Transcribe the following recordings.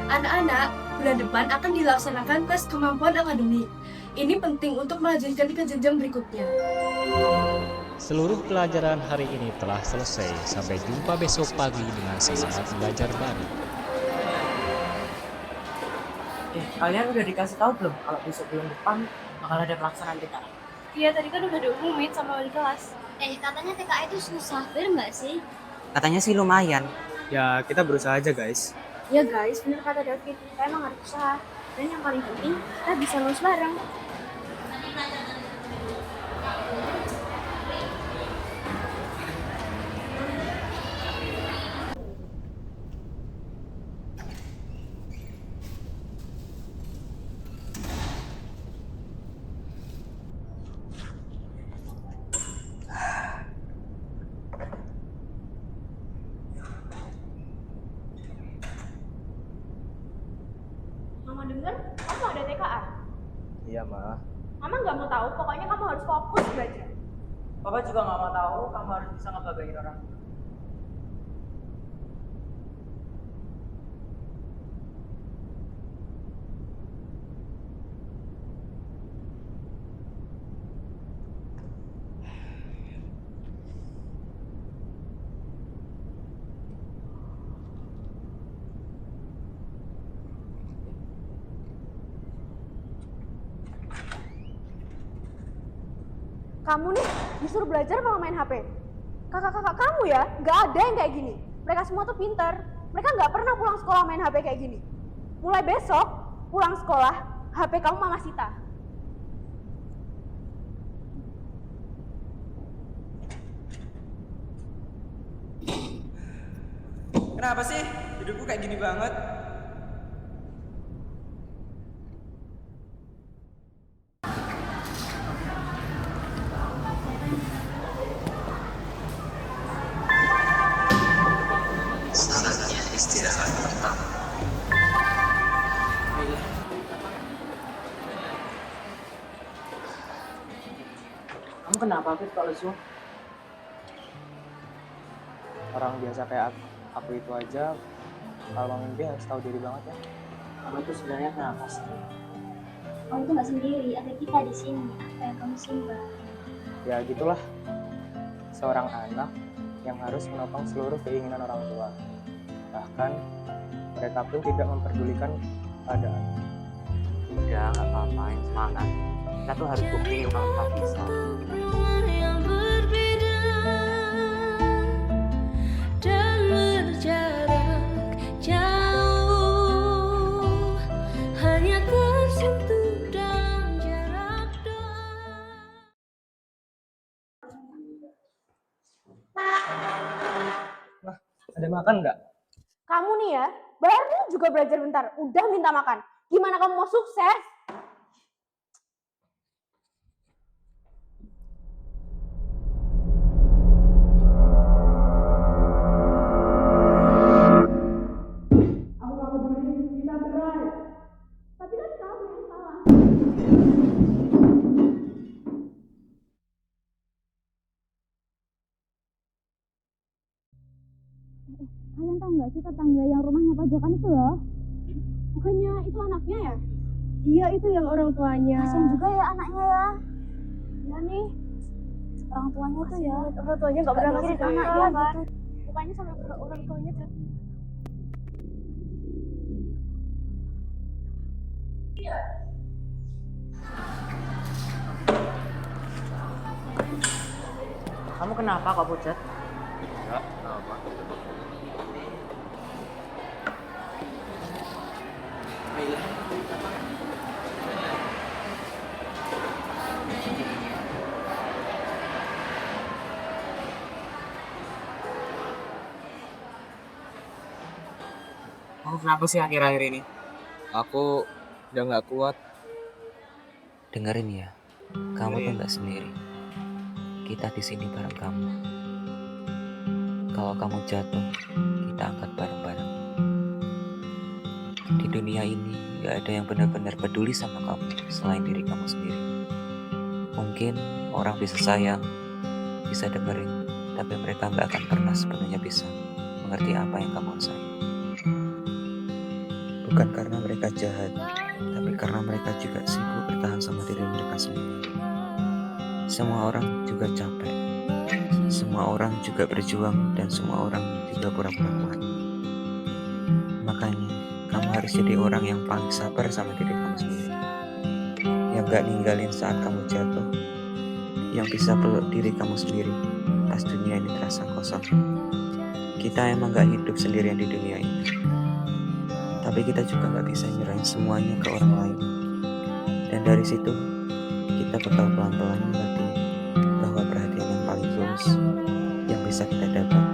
Anak-anak, bulan depan akan dilaksanakan tes kemampuan akademik. Ini penting untuk melanjutkan ke jenjang berikutnya. Seluruh pelajaran hari ini telah selesai. Sampai jumpa besok pagi dengan semangat belajar baru. Kalian udah dikasih tahu belum kalau besok bulan depan bakal ada pelaksanaan TKA? Iya, tadi kan udah diumumin sama wali kelas. Katanya TKA itu susah, bener nggak sih? Katanya sih lumayan. Ya, kita berusaha aja guys. Ya guys, bener kata David, kita emang harus usaha. Dan yang paling penting, kita bisa lulus bareng. Mama denger, kamu ada TKA. Iya, Ma. Mama nggak mau tahu, pokoknya kamu harus fokus belajar. Papa juga nggak mau tahu, kamu harus bisa ngebagain orang. Kamu nih disuruh belajar malah main HP. Kakak-kakak kamu ya, nggak ada yang kayak gini. Mereka semua tuh pintar. Mereka nggak pernah pulang sekolah main HP kayak gini. Mulai besok, pulang sekolah, HP kamu Mama sita. Kenapa sih? Hidupku kayak gini banget. Saatnya istirahat pertama. Kamu kenapa Fit kalau lesu? Orang biasa kayak aku itu aja, kalau mau mimpi harus tahu diri banget ya. Kamu itu sebenarnya kenapa sih? Kamu tuh nggak sendiri, ada kita di sini. Apa yang kamu simpan? Ya gitulah, seorang anak yang harus menopang seluruh keinginan orang tua. Bahkan mereka pun tidak memperdulikan keadaan. Udah, nggak apa-apa, yang semangat. Kita tuh harus buktiin kalau kita bisa. Yang berbeda dan berjarak jauh, hanya tersentuh dalam jarak doa. Ada makan nggak? Kamu nih ya, baru juga belajar bentar, udah minta makan. Gimana kamu mau sukses? Aku gak peduli, kita cerai. Tapi kan kamu yang salah. Kalian tahu nggak sih tetangga yang rumahnya pojokan itu loh? Bukannya itu anaknya ya? Iya, itu yang orang tuanya. Kasian juga ya anaknya ya. Ya nih, Orang tuanya tuh ya. orang tuanya gak pernah ngasih anak anak ya ya kan? gitu. Mukanya sampai orang tuanya tuh. Kamu kenapa kok pucat? Enggak, apa. Kamu kenapa sih akhir-akhir ini? Aku udah nggak kuat. Dengerin ya, Kamu tuh nggak sendiri. Kita di sini bareng kamu. Kalau kamu jatuh, kita angkat bareng-bareng. Di dunia ini nggak ada yang benar-benar peduli sama kamu selain diri kamu sendiri. Mungkin orang bisa sayang, bisa dengerin, tapi mereka nggak akan pernah sepenuhnya bisa mengerti apa yang kamu rasain. Bukan karena mereka jahat, tapi karena mereka juga sibuk bertahan sama diri mereka sendiri. Semua orang juga capek, semua orang juga berjuang, dan semua orang juga pura-pura kuat. Makanya kamu harus jadi orang yang paling sabar sama diri kamu sendiri, yang gak ninggalin saat kamu jatuh, yang bisa peluk diri kamu sendiri pas dunia ini terasa kosong. Kita emang gak hidup sendirian di dunia ini, tapi kita juga gak bisa nyerahin semuanya ke orang lain. Dan dari situ kita bakal pelan-pelan mengerti bahwa perhatian yang paling tulus yang bisa kita dapat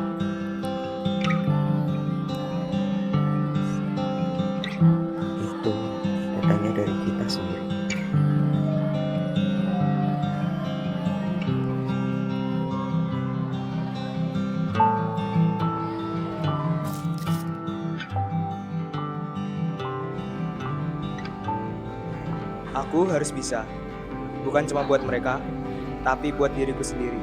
itu datangnya dari kita sendiri. Aku harus bisa, bukan cuma buat mereka, tapi buat diriku sendiri.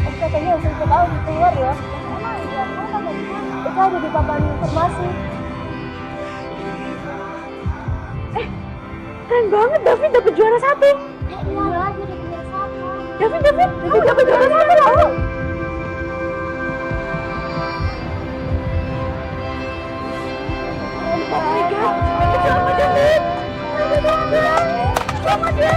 SPP-nya usul kita udah keluar ya. Emang iya, mana tadi? Itu ada di papan informasi. Keren banget, David dapet juara 1. Iya, lagi udah juara 1. David dapet juara 1 loh. Oh my god, selamat David. Selamat ya.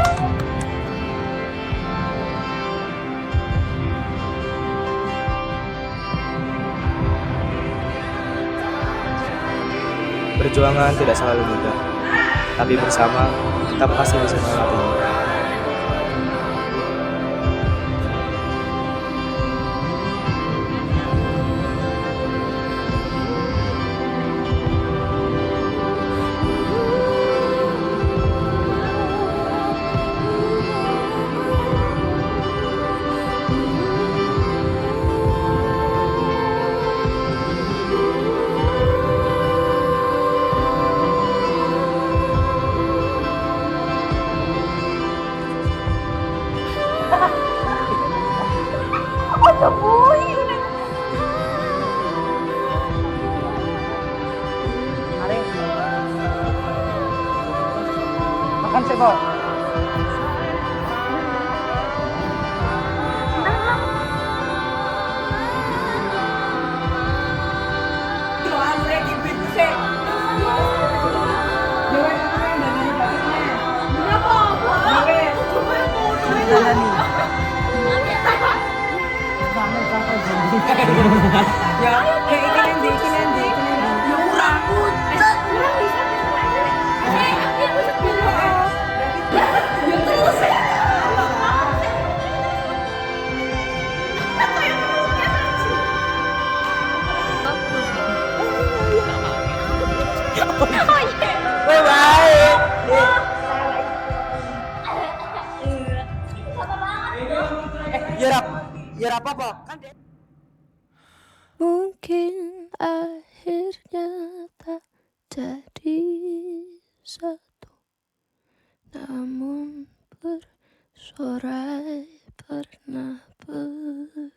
Perjuangan tidak selalu mudah, tapi bersama kita pasti bisa melewatinya. Makan sih kok. Ya, kayak ini nanti. Murah pucat. Ya apa-apa kan. Mungkin akhirnya tak jadi satu, namun bersorai pernah bertemu.